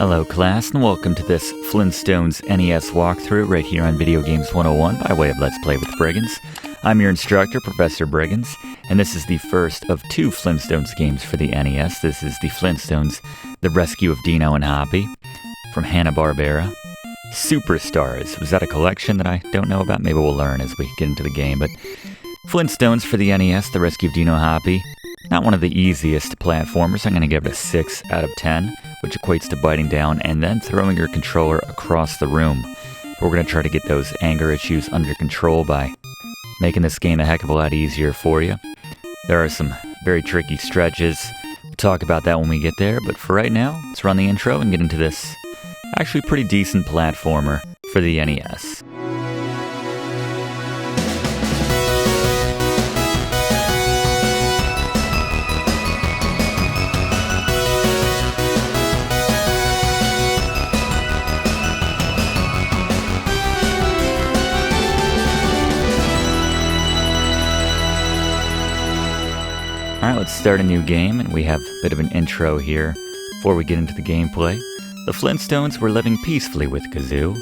Hello class, and welcome to this Flintstones NES walkthrough right here on Video Games 101 by way of Let's Play with Briggins. I'm your instructor, Professor Briggins, and this is the first of two Flintstones games for the NES. This is the Flintstones, The Rescue of Dino and Hoppy from Hanna-Barbera. Superstars. Was that a collection that I don't know about? Maybe we'll learn as we get into the game, but Flintstones for the NES, The Rescue of Dino and Hoppy. Not one of the easiest platformers. I'm going to give it a 6 out of 10, which equates to biting down and then throwing your controller across the room. But we're going to try to get those anger issues under control by making this game a heck of a lot easier for you. There are some very tricky stretches. We'll talk about that when we get there, but for right now, let's run the intro and get into this actually pretty decent platformer for the NES. Alright, let's start a new game, and we have a bit of an intro here before we get into the gameplay. The Flintstones were living peacefully with Gazoo,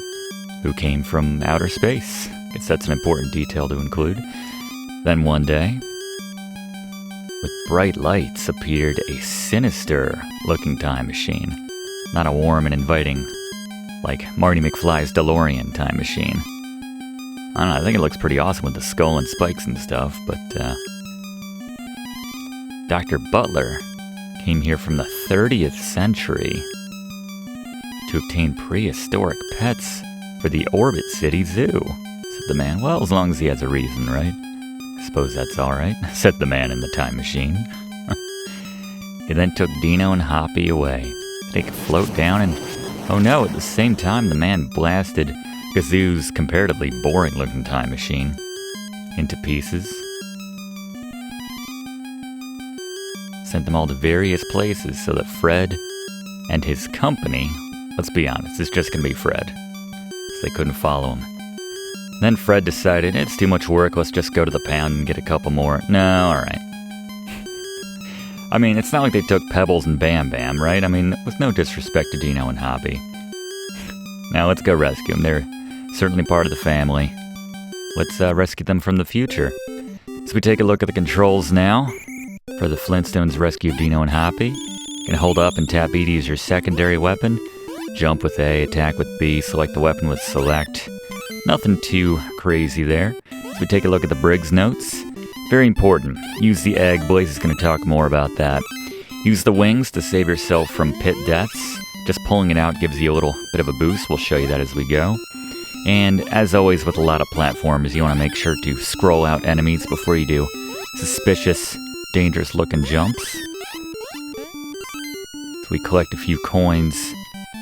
who came from outer space. Guess that's an important detail to include. Then one day, with bright lights, appeared a sinister-looking time machine. Not a warm and inviting, like Marty McFly's DeLorean time machine. I don't know, I think it looks pretty awesome with the skull and spikes and stuff, but, Dr. Butler came here from the 30th century to obtain prehistoric pets for the Orbit City Zoo, said the man. Well, as long as he has a reason, right? I suppose that's alright, said the man in the time machine. He then took Dino and Hoppy away. They could float down and, oh no, at the same time the man blasted Gazoo's comparatively boring-looking time machine into pieces. Sent them all to various places so that Fred and his company, let's be honest, it's just going to be Fred, so they couldn't follow him. Then Fred decided, it's too much work, let's just go to the pound and get a couple more. No, alright. I mean, it's not like they took Pebbles and Bam Bam, right? I mean, with no disrespect to Dino and Hoppy. Now let's go rescue them. They're certainly part of the family. Let's rescue them from the future. So we take a look at the controls now. For the Flintstones Rescue of Dino and Hoppy, you can hold up and tap E to use your secondary weapon, jump with A, attack with B, select the weapon with select. Nothing too crazy there. So we take a look at the Briggs notes. Very important. Use the egg. Blaze is going to talk more about that. Use the wings to save yourself from pit deaths. Just pulling it out gives you a little bit of a boost. We'll show you that as we go. And as always with a lot of platformers, you want to make sure to scroll out enemies before you do suspicious, dangerous looking jumps. So we collect a few coins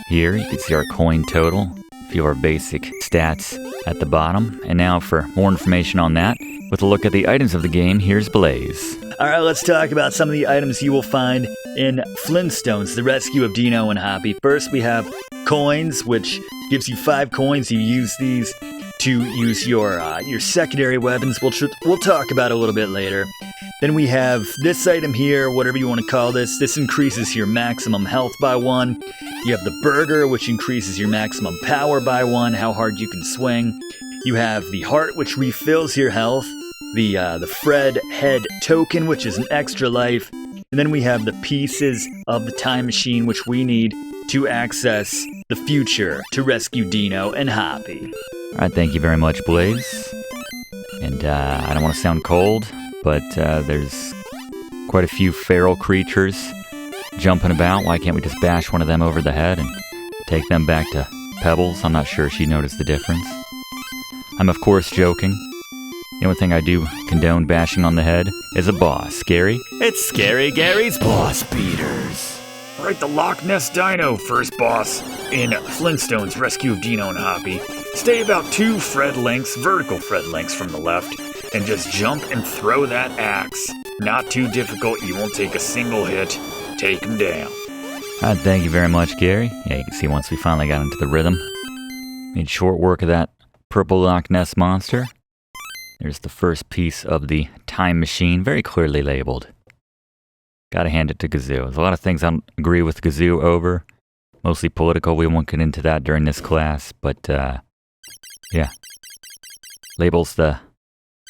here. You can see our coin total, a few of our basic stats at the bottom. And now for more information on that, with a look at the items of the game, here's Blaze. Alright, let's talk about some of the items you will find in Flintstones, The Rescue of Dino and Hoppy. First, we have coins, which gives you 5 coins. You use these to use your secondary weapons. We'll talk about it a little bit later. Then we have this item here, whatever you want to call this. This increases your maximum health by 1. You have the burger, which increases your maximum power by 1, how hard you can swing. You have the heart, which refills your health. The Fred head token, which is an extra life. And then we have the pieces of the time machine, which we need to access the future to rescue Dino and Hoppy. Alright, thank you very much, Blaze. And I don't want to sound cold, but there's quite a few feral creatures jumping about. Why can't we just bash one of them over the head and take them back to Pebbles? I'm not sure she noticed the difference. I'm of course joking. The only thing I do condone bashing on the head is a boss. Scary? It's Scary Gary's Boss Beaters. Right, the Loch Ness Dino, first boss in Flintstones Rescue of Dino and Hoppy. Stay about 2 vertical Fred lengths from the left, and just jump and throw that axe. Not too difficult, you won't take a single hit. Take him down. Alright, thank you very much, Gary. Yeah, you can see once we finally got into the rhythm. Made short work of that purple Loch Ness monster. There's the first piece of the time machine, very clearly labeled. Gotta hand it to Gazoo. There's a lot of things I don't agree with Gazoo over, Mostly political. We won't get into that during this class, but yeah. Labels the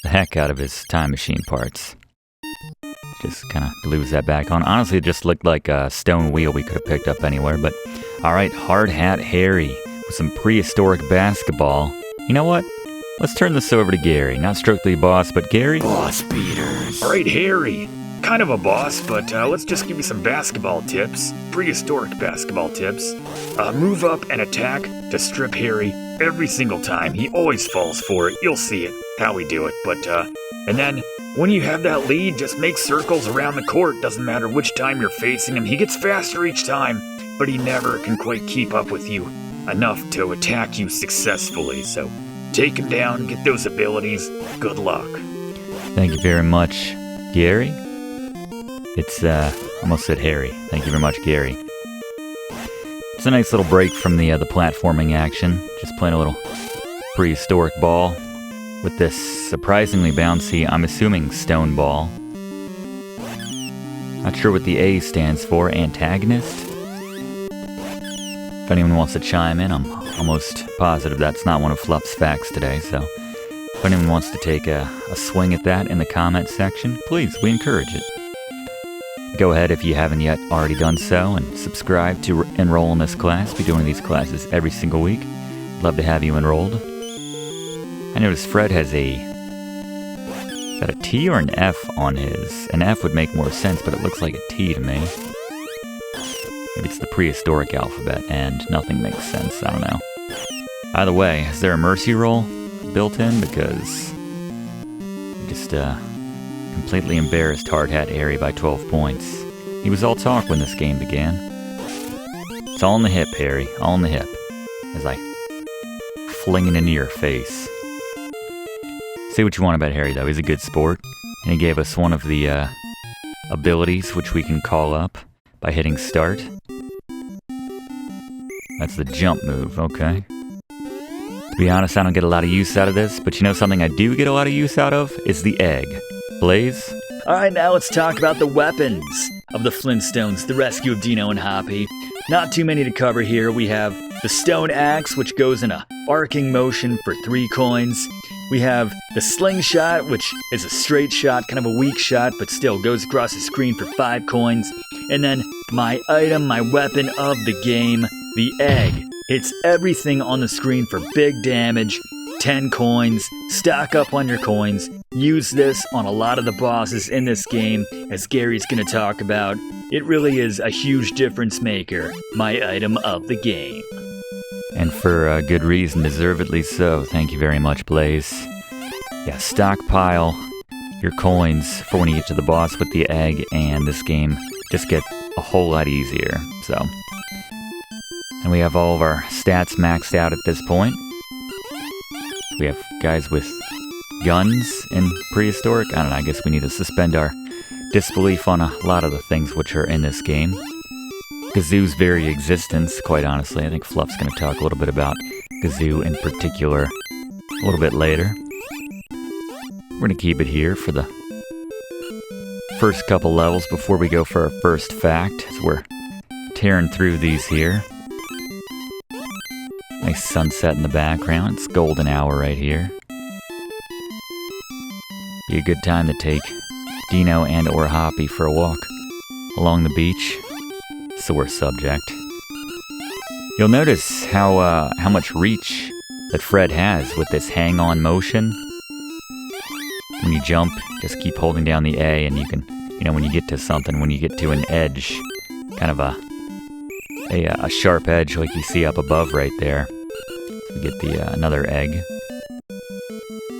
heck out of his time machine parts. Just kind of glues that back on. Honestly, it just looked like a stone wheel we could have picked up anywhere, but alright, Hard Hat Harry with some prehistoric basketball. You know what? Let's turn this over to Gary. Not strictly boss, but Gary? Boss beaters. All right, Harry. Kind of a boss, but let's just give you some basketball tips. Prehistoric basketball tips. Move up and attack to strip Harry every single time. He always falls for it. You'll see it, how we do it. But, and then when you have that lead, just make circles around the court. Doesn't matter which time you're facing him. He gets faster each time, but he never can quite keep up with you enough to attack you successfully. So take him down, get those abilities. Good luck. Thank you very much, Gary. It's, almost said Harry. Thank you very much, Gary. It's a nice little break from the platforming action. Just playing a little prehistoric ball with this surprisingly bouncy, I'm assuming, stone ball. Not sure what the A stands for. Antagonist? If anyone wants to chime in, I'm almost positive that's not one of Fluff's facts today, so if anyone wants to take a swing at that in the comment section, please, we encourage it. Go ahead if you haven't yet already done so and subscribe to enroll in this class. We're doing these classes every single week. Love to have you enrolled. I noticed Fred has is that a T or an F on his? An F would make more sense, but it looks like a T to me. Maybe it's the prehistoric alphabet and nothing makes sense. I don't know. Either way, is there a mercy roll built in? Because we just completely embarrassed Hard Hat Harry by 12 points. He was all talk when this game began. It's all in the hip, Harry. All in the hip. As I fling it into your face. Say what you want about Harry, though. He's a good sport. And he gave us one of the abilities which we can call up by hitting start. That's the jump move, okay. To be honest, I don't get a lot of use out of this, but you know something I do get a lot of use out of is the egg. Blaze? Alright, now let's talk about the weapons of the Flintstones, the rescue of Dino and Hoppy. Not too many to cover here. We have the stone axe, which goes in a arcing motion for 3 coins. We have the slingshot, which is a straight shot, kind of a weak shot, but still goes across the screen for 5 coins. And then my item, my weapon of the game, the egg. Hits everything on the screen for big damage, 10 coins. Stock up on your coins. Use this on a lot of the bosses in this game, as Gary's going to talk about. It really is a huge difference maker, my item of the game. And for good reason, deservedly so. Thank you very much, Blaze. Yeah, stockpile your coins for when you get to the boss with the egg, and this game just gets a whole lot easier. So, and we have all of our stats maxed out at this point. We have guys with guns in prehistoric. I don't know, I guess we need to suspend our disbelief on a lot of the things which are in this game. Gazoo's very existence, quite honestly. I think Fluff's going to talk a little bit about Gazoo in particular a little bit later. We're going to keep it here for the first couple levels before we go for our first fact, as we're tearing through these here. Nice sunset in the background. It's golden hour right here. Be a good time to take Dino and or Hoppy for a walk along the beach. Sore subject. You'll notice how much reach that Fred has with this hang-on motion. When you jump, just keep holding down the A, and you can, you know, when you get to something, when you get to an edge, kind of a sharp edge like you see up above right there. So we get the another egg.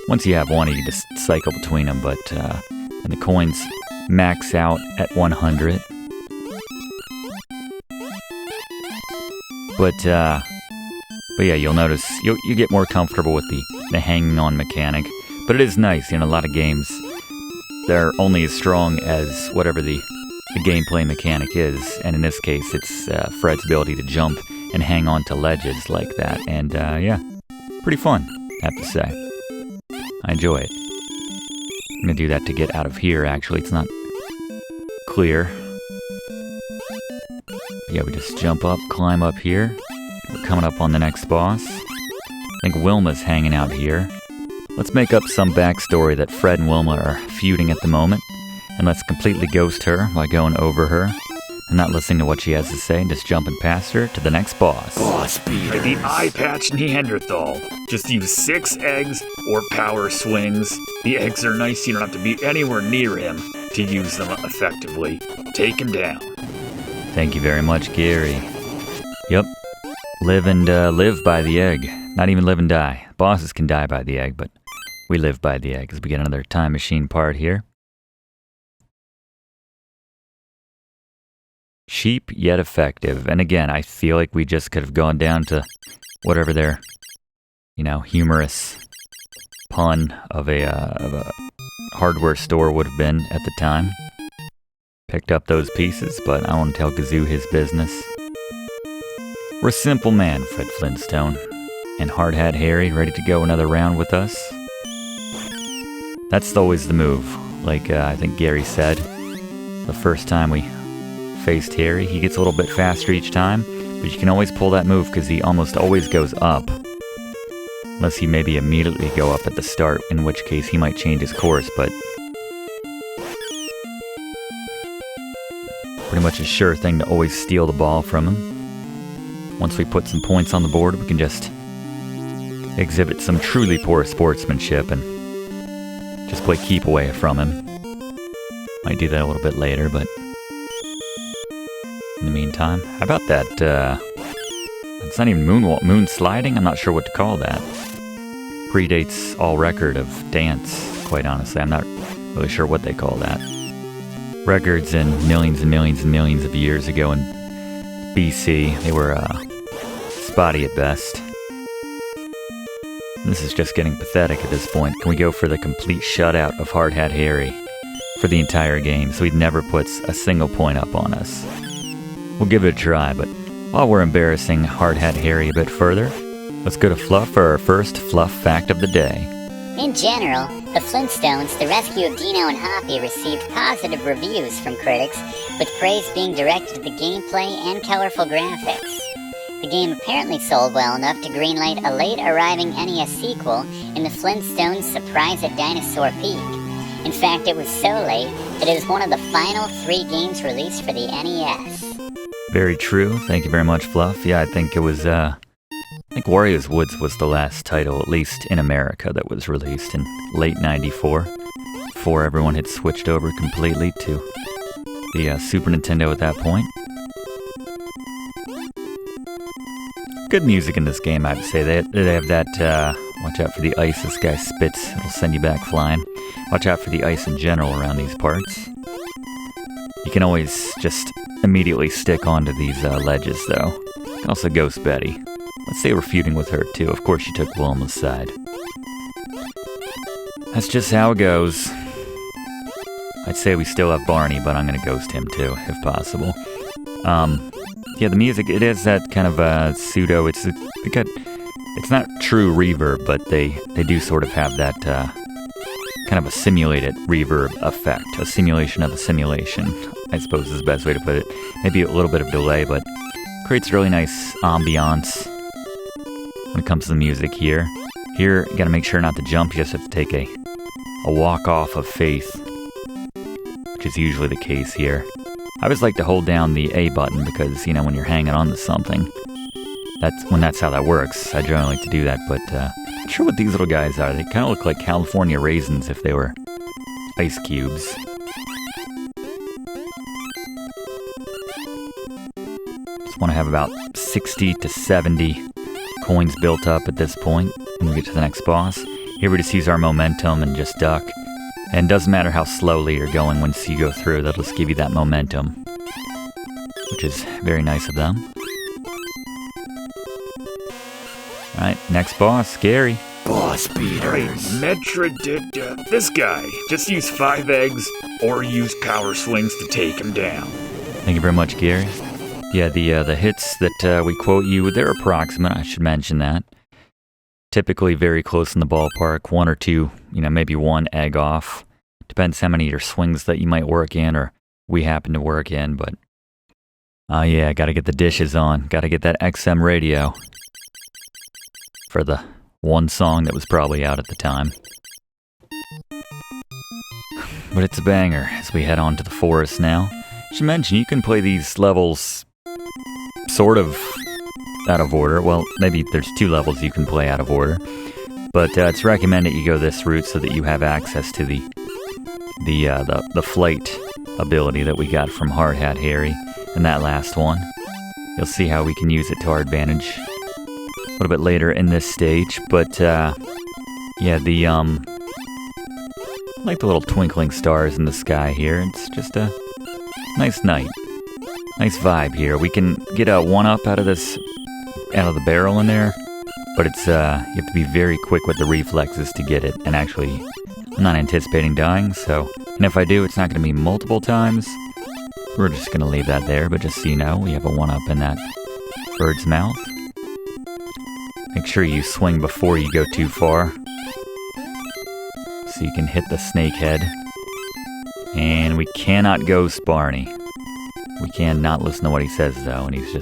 Once you have one, you can just cycle between them, but and the coins max out at 100. But yeah, you'll notice you get more comfortable with the hanging on mechanic. But it is nice, you know, a lot of games, they're only as strong as whatever the gameplay mechanic is. And in this case, it's Fred's ability to jump and hang on to ledges like that. And yeah, pretty fun, I have to say. I enjoy it. I'm going to do that to get out of here, actually. It's not clear. Yeah, we just jump up, climb up here. We're coming up on the next boss. I think Wilma's hanging out here. Let's make up some backstory that Fred and Wilma are feuding at the moment. And let's completely ghost her by going over her and not listening to what she has to say and just jumping past her to the next boss. Boss beater. The Eyepatch Neanderthal. Just use 6 eggs or power swings. The eggs are nice, you don't have to be anywhere near him to use them effectively. Take him down. Thank you very much, Gary. Yep. Live and live by the egg. Not even live and die. Bosses can die by the egg, but we live by the egg as we get another time machine part here. Cheap yet effective. And again, I feel like we just could have gone down to whatever their, humorous pun of a hardware store would have been at the time. Picked up those pieces, but I want to tell Gazoo his business. We're a simple man, Fred Flintstone, and Hard Hat Harry ready to go another round with us. That's always the move. Like I think Gary said, the first time we faced Harry, he gets a little bit faster each time, but you can always pull that move because he almost always goes up. Unless he maybe immediately go up at the start, in which case he might change his course, but pretty much a sure thing to always steal the ball from him. Once we put some points on the board, we can just exhibit some truly poor sportsmanship and just play keep away from him. Might do that a little bit later, but in the meantime, how about that, it's not even moon sliding? I'm not sure what to call that. Predates all record of dance, quite honestly. I'm not really sure what they call that. Records in millions and millions and millions of years ago in BC, they were spotty at best. This is just getting pathetic at this point. Can we go for the complete shutout of Hard Hat Harry for the entire game so he never puts a single point up on us? We'll give it a try, but while we're embarrassing Hard Hat Harry a bit further, let's go to Fluff for our first Fluff fact of the day. In general, the Flintstones, the rescue of Dino and Hoppy, received positive reviews from critics, with praise being directed to the gameplay and colorful graphics. The game apparently sold well enough to greenlight a late-arriving NES sequel in the Flintstones Surprise at Dinosaur Peak. In fact, it was so late that it was one of the final 3 games released for the NES. Very true. Thank you very much, Fluff. Yeah, I think it was, I think Wario's Woods was the last title, at least in America, that was released in late 94, before everyone had switched over completely to the Super Nintendo at that point. Good music in this game, I would say. They have that, watch out for the ice this guy spits, it'll send you back flying. Watch out for the ice in general around these parts. You can always just immediately stick onto these ledges, though. You can also ghost Betty. Let's say we're feuding with her, too. Of course she took Wilma's side. That's just how it goes. I'd say we still have Barney, but I'm going to ghost him, too, if possible. Yeah, the music, it is that kind of pseudo, it's not true reverb, but they do sort of have that kind of a simulated reverb effect, a simulation of a simulation, I suppose is the best way to put it. Maybe a little bit of delay, but creates really nice ambiance when it comes to the music here. Here, you gotta make sure not to jump, you just have to take a walk off of faith, which is usually the case here. I always like to hold down the A button because, when you're hanging on to something, that's how that works. I generally like to do that, but not sure what these little guys are. They kind of look like California raisins if they were ice cubes. Just want to have about 60 to 70 coins built up at this point when we get to the next boss. Here we just use our momentum and just duck. And it doesn't matter how slowly you're going once you go through, that'll just give you that momentum, which is very nice of them. Alright, next boss, Gary. Boss beaters. This guy. Just use 5 eggs or use power swings to take him down. Thank you very much, Gary. Yeah, the hits that we quote you, they're approximate, I should mention that. Typically very close in the ballpark, 1 or 2, maybe 1 egg off. Depends how many of your swings that you might work in or we happen to work in, but Oh yeah, gotta get the dishes on. Gotta get that XM radio. For the one song that was probably out at the time. But it's a banger as we head on to the forest now. I should mention, you can play these levels sort of out of order. Well, maybe there's 2 levels you can play out of order. But it's recommended you go this route so that you have access to the flight ability that we got from Hard Hat Harry in that last one. You'll see how we can use it to our advantage a little bit later in this stage. But yeah, I like the little twinkling stars in the sky here. It's just a nice night. Nice vibe here. We can get a 1-up out of the barrel in there, but it's you have to be very quick with the reflexes to get it. And actually, I'm not anticipating dying, and if I do, it's not going to be multiple times. We're just going to leave that there, but just so you know, we have a 1-up in that bird's mouth. Make sure you swing before you go too far, so you can hit the snake head. And we cannot ghost Barney. We cannot listen to what he says, though, and he's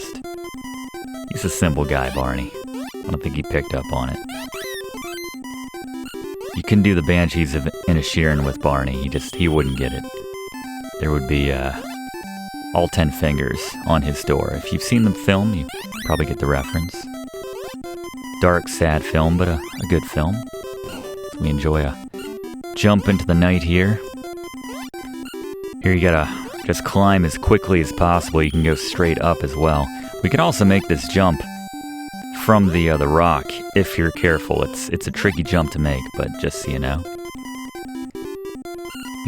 a simple guy, Barney. I don't think he picked up on it. You can do the Banshees of Inisherin with Barney, he wouldn't get it. There would be all 10 fingers on his door. If you've seen the film, you probably get the reference. Dark, sad film, but a good film. So we enjoy a jump into the night here. Here you gotta just climb as quickly as possible. You can go straight up as well. We can also make this jump from the rock if you're careful. It's a tricky jump to make, but just so you know.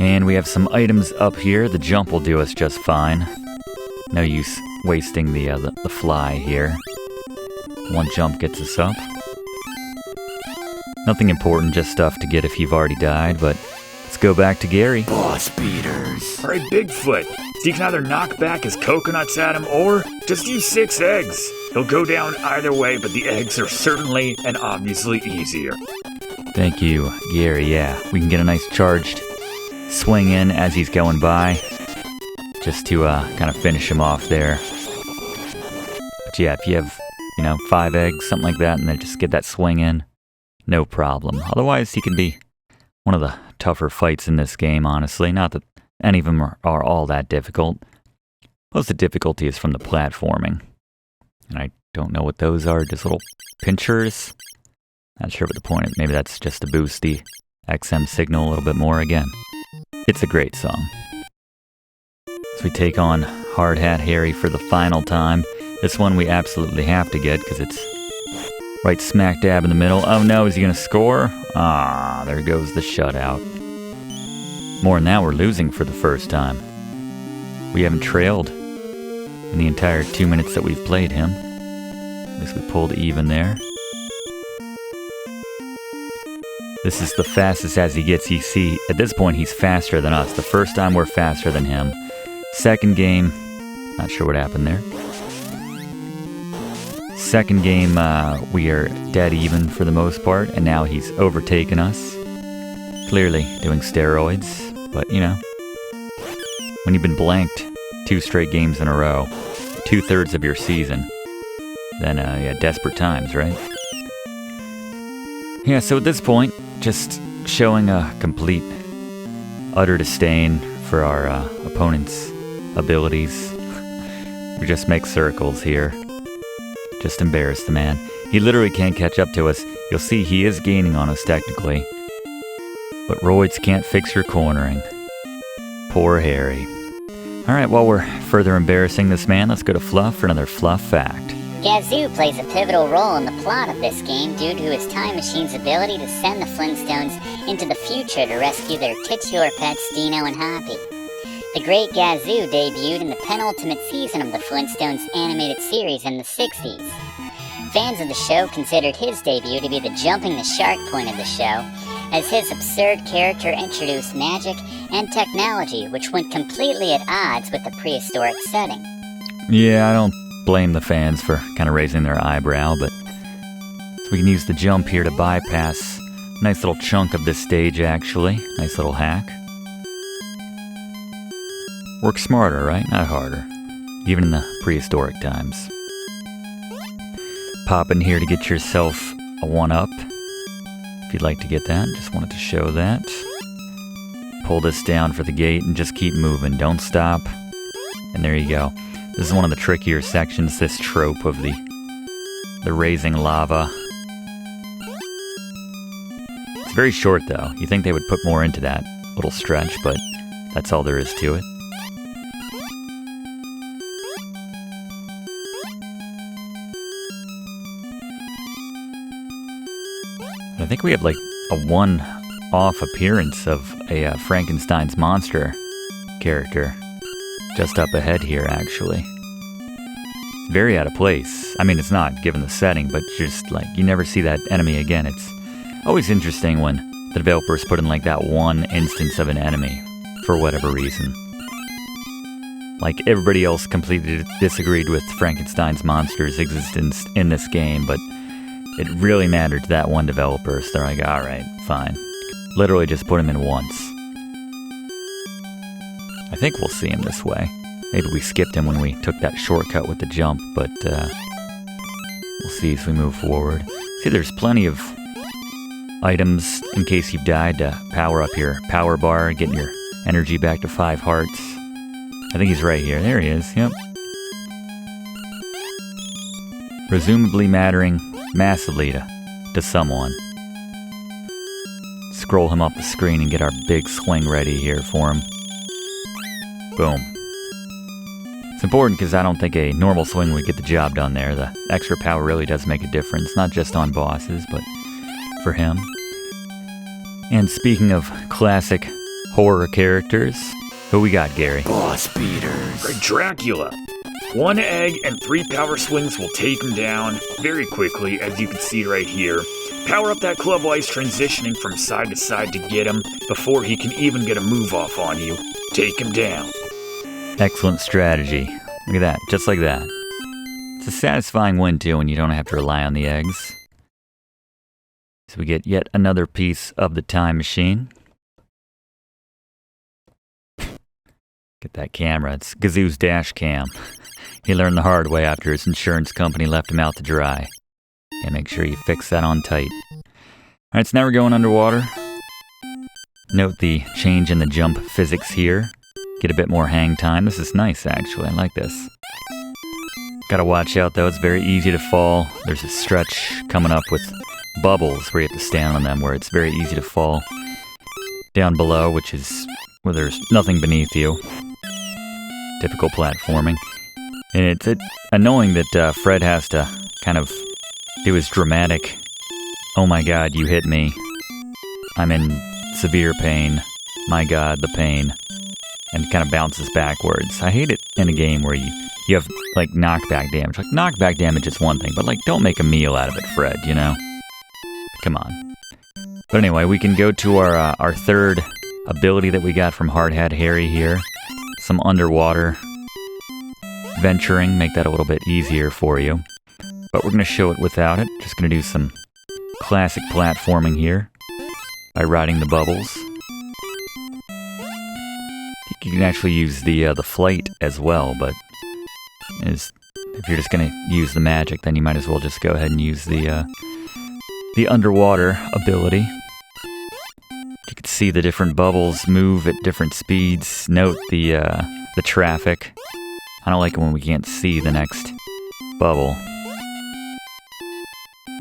And we have some items up here. The jump will do us just fine. No use wasting the fly here. One jump gets us up. Nothing important, just stuff to get if you've already died, but let's go back to Gary. Boss beaters. Alright, Bigfoot. So you can either knock back his coconuts at him or just use 6 eggs. He'll go down either way, but the eggs are certainly and obviously easier. Thank you, Gary. Yeah, we can get a nice charged swing in as he's going by, just to kind of finish him off there. But yeah, if you have, 5 eggs, something like that, and then just get that swing in, no problem. Otherwise, he can be one of the tougher fights in this game, honestly. Not that any of them are all that difficult. Most of the difficulty is from the platforming. And I don't know what those are, just little pinchers. Not sure what the point is. Maybe that's just to boost the XM signal a little bit more again. It's a great song. So we take on Hard Hat Harry for the final time. This one we absolutely have to get because it's right smack dab in the middle. Oh no, is he going to score? Ah, there goes the shutout. More than that, we're losing for the first time. We haven't trailed in the entire 2 minutes that we've played him. At least we pulled even there. This is the fastest as he gets. You see, at this point, he's faster than us. The first time, we're faster than him. Second game, not sure what happened there. Second game, we are dead even for the most part, and now he's overtaken us. Clearly doing steroids, but when you've been blanked 2 straight games in a row, 2/3 of your season, then yeah, desperate times, right? Yeah, so at this point, just showing a complete, utter disdain for our opponent's abilities. We just make circles here. Just embarrass the man. He literally can't catch up to us. You'll see he is gaining on us technically. But roids can't fix your cornering. Poor Harry. Alright, while we're further embarrassing this man, let's go to Fluff for another Fluff fact. Gazoo plays a pivotal role in the plot of this game due to his time machine's ability to send the Flintstones into the future to rescue their titular pets Dino and Hoppy. The great Gazoo debuted in the penultimate season of the Flintstones animated series in the 60s. Fans of the show considered his debut to be the jumping the shark point of the show, as his absurd character introduced magic and technology which went completely at odds with the prehistoric setting. Yeah, I don't blame the fans for kind of raising their eyebrow, but we can use the jump here to bypass a nice little chunk of this stage, actually. Nice little hack. Work smarter, right? Not harder. even in the prehistoric times. Pop in here to get yourself a 1-up, if you'd like to get that. Just wanted to show that. Pull this down for the gate and just keep moving. Don't stop. And there you go. This is one of the trickier sections, this trope of the raising lava. It's very short though. You think they would put more into that little stretch, but that's all there is to it. I think we have like a one-off appearance of a Frankenstein's monster character just up ahead here, actually. Very out of place. I mean, it's not, given the setting, but just like, you never see that enemy again. It's always interesting when the developers put in like that one instance of an enemy, for whatever reason. Like, everybody else completely disagreed with Frankenstein's monster's existence in this game, but it really mattered to that one developer, so they're like, alright, fine. Literally just put him in once. I think we'll see him this way. Maybe we skipped him when we took that shortcut with the jump, but we'll see as we move forward. See, there's plenty of items in case you've died to power up your power bar, getting your energy back to 5 hearts. I think he's right here. There he is, yep. Presumably mattering massively to someone. Scroll him up the screen and get our big swing ready here for him. Boom. It's important because I don't think a normal swing would get the job done there. The extra power really does make a difference, not just on bosses, but for him. And speaking of classic horror characters, who we got, Gary? Boss beaters. Right, Dracula. 1 egg and 3 power swings will take him down very quickly, as you can see right here. Power up that club while he's transitioning from side to side to get him before he can even get a move off on you. Take him down. Excellent strategy. Look at that, just like that. It's a satisfying win too when you don't have to rely on the eggs. So we get yet another piece of the time machine. Get that camera, it's Gazoo's dash cam. He learned the hard way after his insurance company left him out to dry. And make sure you fix that on tight. Alright, so now we're going underwater. Note the change in the jump physics here. Get a bit more hang time. This is nice, actually. I like this. Gotta watch out, though. It's very easy to fall. There's a stretch coming up with bubbles where you have to stand on them, where it's very easy to fall down below, which is where there's nothing beneath you. Typical platforming. And it's annoying that Fred has to kind of do his dramatic, oh my god, you hit me. I'm in severe pain. My god, the pain. And kind of bounces backwards. I hate it in a game where you have, like, knockback damage. Like, knockback damage is one thing, but, like, don't make a meal out of it, Fred, you know? Come on. But anyway, we can go to our third ability that we got from Hard Hat Harry here. Some underwater venturing, make that a little bit easier for you. But we're going to show it without it. Just going to do some classic platforming here by riding the bubbles. You can actually use the flight as well, but if you're just going to use the magic, then you might as well just go ahead and use the underwater ability. You can see the different bubbles move at different speeds. Note the traffic. I don't like it when we can't see the next bubble.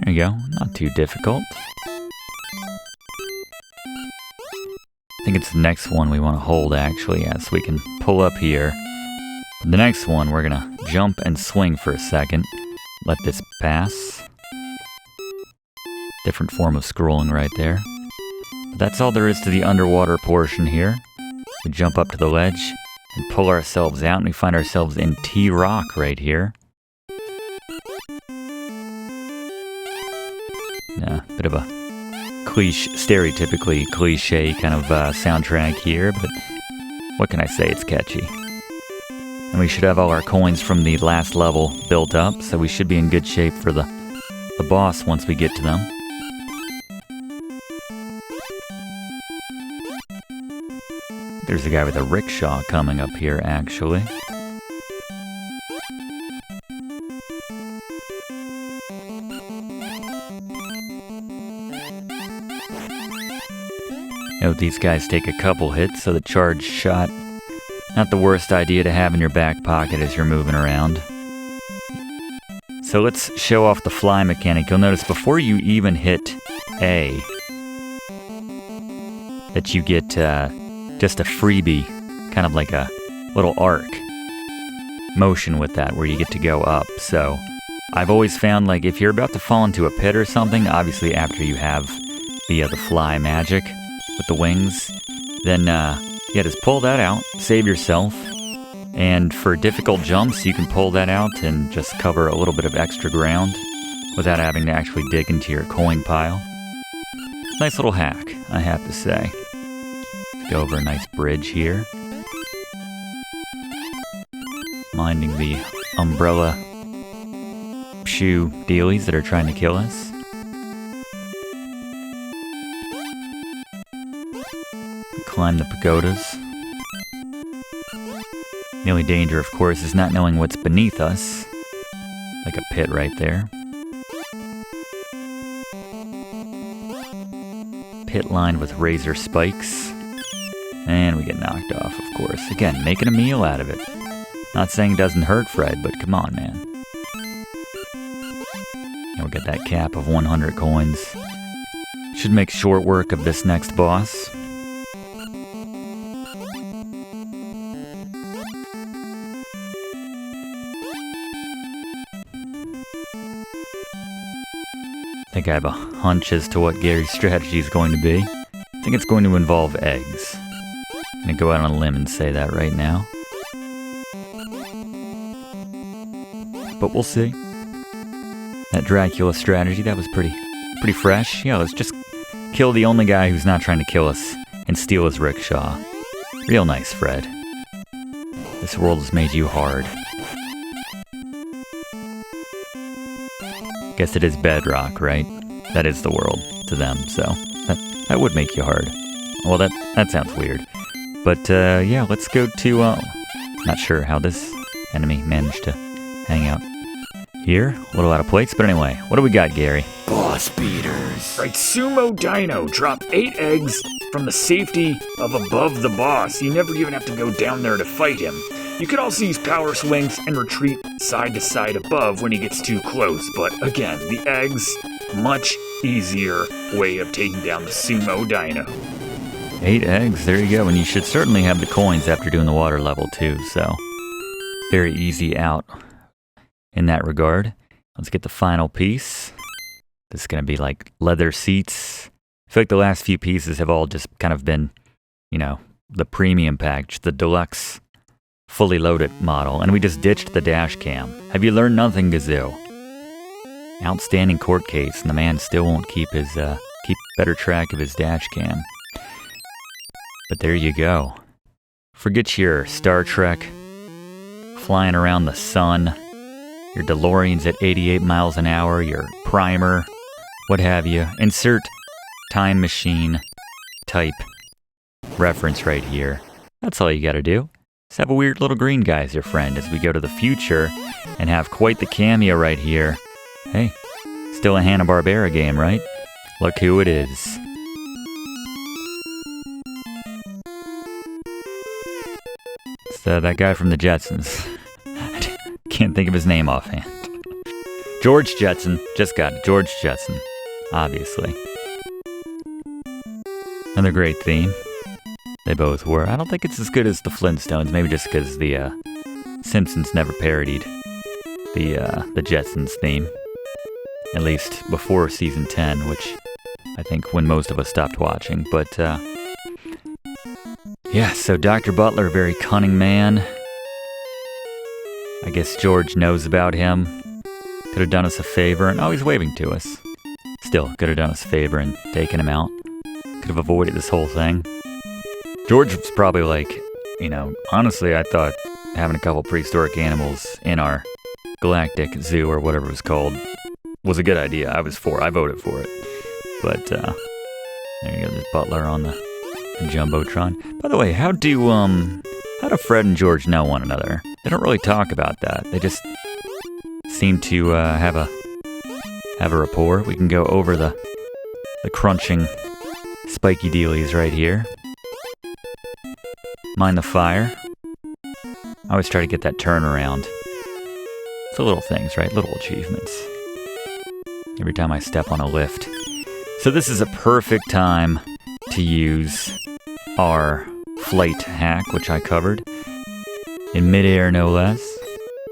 There you go, not too difficult. I think it's the next one we want to hold, actually, so we can pull up here. The next one, we're going to jump and swing for a second. Let this pass. Different form of scrolling right there. But that's all there is to the underwater portion here. We jump up to the ledge and pull ourselves out, and we find ourselves in T-Rock right here. Yeah, bit of a stereotypically cliche kind of soundtrack here, but what can I say, it's catchy. And we should have all our coins from the last level built up, so we should be in good shape for the boss once we get to them. There's a guy with a rickshaw coming up here, actually. Note these guys take a couple hits, so the charged shot, not the worst idea to have in your back pocket as you're moving around. So let's show off the fly mechanic. You'll notice before you even hit A, that you get just a freebie, kind of like a little arc motion with that, where you get to go up. So I've always found, like, if you're about to fall into a pit or something, obviously after you have the fly magic with the wings, then yeah, just pull that out, save yourself. And for difficult jumps, you can pull that out and just cover a little bit of extra ground without having to actually dig into your coin pile. Nice little hack, I have to say. Go over a nice bridge here. Minding the umbrella shoe dealies that are trying to kill us. We climb the pagodas. The only danger, of course, is not knowing what's beneath us. Like a pit right there. Pit lined with razor spikes. And we get knocked off, of course. Again, making a meal out of it. Not saying it doesn't hurt, Fred, but come on, man. And we'll get that cap of 100 coins. Should make short work of this next boss. I think I have a hunch as to what Gary's strategy is going to be. I think it's going to involve eggs. I'm going to go out on a limb and say that right now. But we'll see. That Dracula strategy, that was pretty fresh. Yeah, let's just kill the only guy who's not trying to kill us and steal his rickshaw. Real nice, Fred. This world has made you hard. Guess it is bedrock, right? That is the world to them, so that would make you hard. Well, that sounds weird. But yeah, let's go to, not sure how this enemy managed to hang out here. A little out of place, but anyway, what do we got, Gary? Boss beaters. Right, Sumo Dino. Drop 8 eggs from the safety of above the boss. You never even have to go down there to fight him. You could also use power swings and retreat side to side above when he gets too close, but again, the eggs, much easier way of taking down the Sumo Dino. 8 eggs, there you go, and you should certainly have the coins after doing the water level too, so very easy out in that regard. Let's get the final piece. This is going to be like leather seats. I feel like the last few pieces have all just kind of been, you know, the premium package, the deluxe fully loaded model, and we just ditched the dash cam. Have you learned nothing, Gazoo? Outstanding court case, and the man still won't keep better track of his dash cam. But there you go. Forget your Star Trek, flying around the sun, your DeLorean's at 88 miles an hour, your primer, what have you. Insert time machine type reference right here. That's all you gotta do. Just have a weird little green guy as your friend as we go to the future and have quite the cameo right here. Hey, still a Hanna-Barbera game, right? Look who it is. It's that guy from the Jetsons. Can't think of his name offhand. George Jetson. Just got it. George Jetson. Obviously. Another great theme. They both were. I don't think it's as good as the Flintstones, maybe just because the Simpsons never parodied the Jetsons theme. At least before season 10, which I think when most of us stopped watching. But yeah, so Dr. Butler, very cunning man. I guess George knows about him. Could have done us a favor, and oh, he's waving to us. Still, could have done us a favor and taken him out. Could have avoided this whole thing. George was probably like, you know, honestly, I thought having a couple prehistoric animals in our galactic zoo or whatever it was called was a good idea. I voted for it. But, there you go, there's Butler on the Jumbotron. By the way, how do Fred and George know one another? They don't really talk about that. They just seem to have a have a rapport. We can go over the crunching spiky dealies right here. Mind the fire. I always try to get that turnaround. It's the little things, right? Little achievements. Every time I step on a lift. So this is a perfect time to use our flight hack, which I covered. In midair, no less.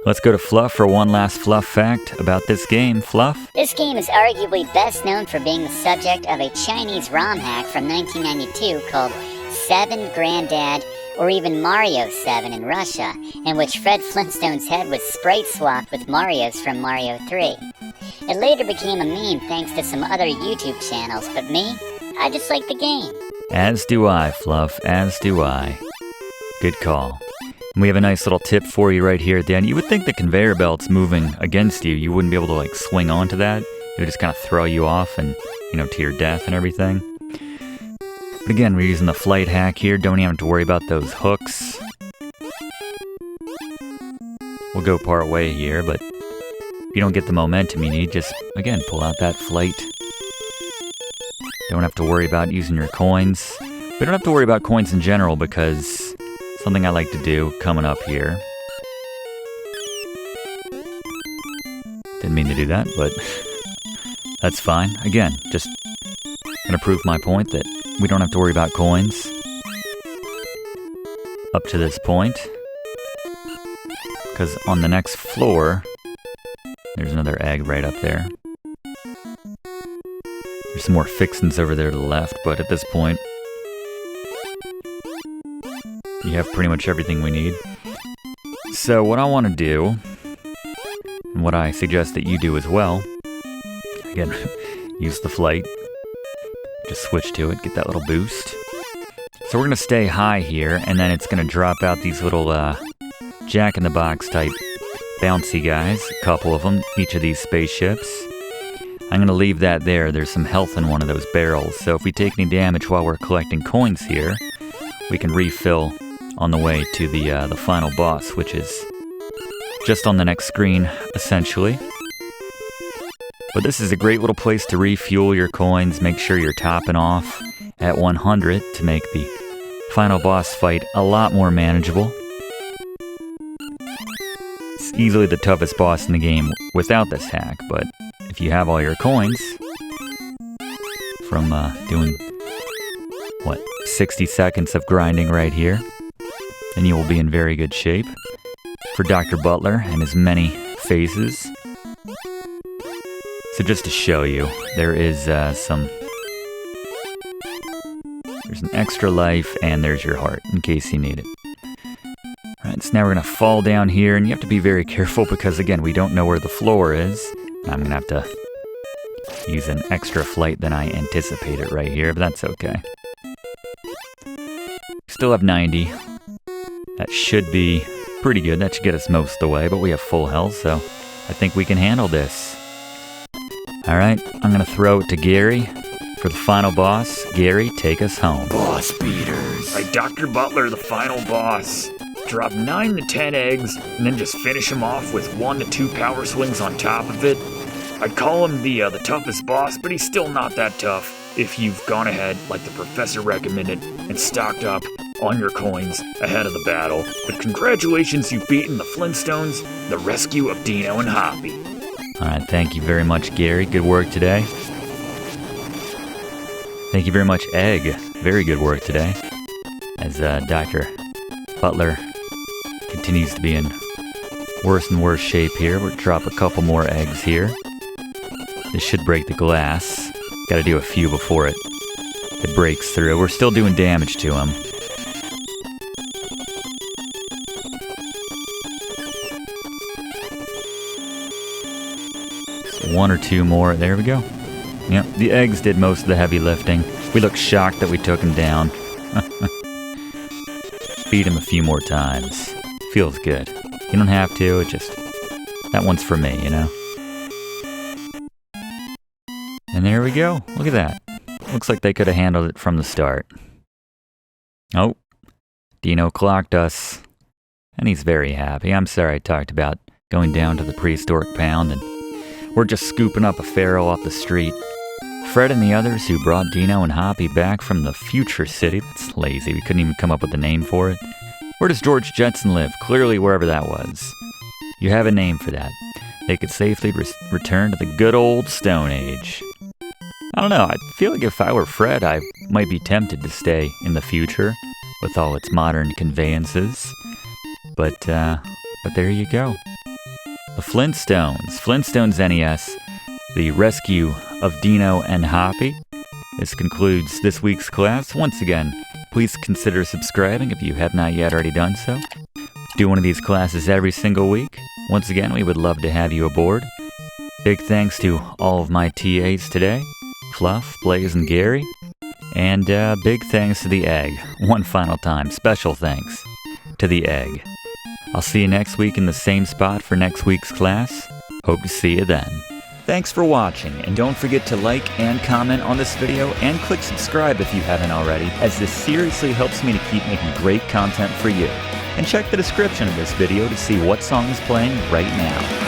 Let's go to Fluff for one last Fluff fact about this game. Fluff? This game is arguably best known for being the subject of a Chinese ROM hack from 1992 called 7 Granddad, or even Mario 7 in Russia, in which Fred Flintstone's head was sprite swapped with Mario's from Mario 3. It later became a meme thanks to some other YouTube channels, but me, I just like the game. As do I, Fluff, as do I. Good call. And we have a nice little tip for you right here at the end. You would think the conveyor belt's moving against you. You wouldn't be able to, like, swing onto that. It would just kind of throw you off and, to your death and everything. But again, we're using the flight hack here. Don't even have to worry about those hooks. We'll go part way here, but if you don't get the momentum you need, just, again, pull out that flight. Don't have to worry about using your coins. We don't have to worry about coins in general because something I like to do coming up here. Didn't mean to do that, but that's fine. Again, just gonna prove my point that we don't have to worry about coins up to this point. Because on the next floor, there's another egg right up there. There's some more fixins over there to the left, but at this point, you have pretty much everything we need. So what I want to do, and what I suggest that you do as well, again, use the flight, just switch to it, get that little boost. So we're going to stay high here, and then it's going to drop out these little jack-in-the-box type bouncy guys, a couple of them, each of these spaceships. I'm going to leave that there. There's some health in one of those barrels, so if we take any damage while we're collecting coins here, we can refill on the way to the final boss, which is just on the next screen, essentially. But this is a great little place to refuel your coins. Make sure you're topping off at 100 to make the final boss fight a lot more manageable. It's easily the toughest boss in the game without this hack, but if you have all your coins from doing, 60 seconds of grinding right here, then you will be in very good shape for Dr. Butler and his many phases. So just to show you, there is there's an extra life, and there's your heart, in case you need it. Alright, so now we're going to fall down here, and you have to be very careful because, again, we don't know where the floor is. I'm going to have to use an extra flight than I anticipated right here, but that's okay. Still have 90. That should be pretty good. That should get us most of the way, but we have full health, so I think we can handle this. Alright, I'm going to throw it to Gary for the final boss. Gary, take us home. Boss beaters. Like Dr. Butler, the final boss. Drop 9 to 10 eggs, and then just finish him off with 1 to 2 power swings on top of it. I'd call him the toughest boss, but he's still not that tough if you've gone ahead, like the professor recommended, and stocked up on your coins ahead of the battle. But congratulations, you've beaten the Flintstones, the rescue of Dino and Hoppy. Alright, thank you very much, Gary. Good work today. Thank you very much, Egg. Very good work today. As Dr. Butler continues to be in worse and worse shape here. We'll drop a couple more eggs here. This should break the glass. Gotta do a few before it breaks through. We're still doing damage to him. One or two more. There we go. Yep, the eggs did most of the heavy lifting. We look shocked that we took him down. Beat him a few more times. Feels good. You don't have to, it just... That one's for me, And there we go. Look at that. Looks like they could have handled it from the start. Oh, Dino clocked us. And he's very happy. I'm sorry I talked about going down to the prehistoric pound and We're just scooping up a pharaoh off the street. Fred and the others who brought Dino and Hoppy back from the future city. That's lazy, we couldn't even come up with a name for it. Where does George Jetson live? Clearly wherever that was. You have a name for that. They could safely return to the good old Stone Age. I don't know, I feel like if I were Fred, I might be tempted to stay in the future with all its modern conveyances. But there you go. The Flintstones NES, the rescue of Dino and Hoppy. This concludes this week's class. Once again, please consider subscribing if you have not yet already done so. Do one of these classes every single week. Once again, we would love to have you aboard. Big thanks to all of my TAs today, Fluff, Blaze, and Gary. And big thanks to the egg. One final time, special thanks to the egg. I'll see you next week in the same spot for next week's class. Hope to see you then. Thanks for watching, and don't forget to like and comment on this video and click subscribe if you haven't already, as this seriously helps me to keep making great content for you. And check the description of this video to see what song is playing right now.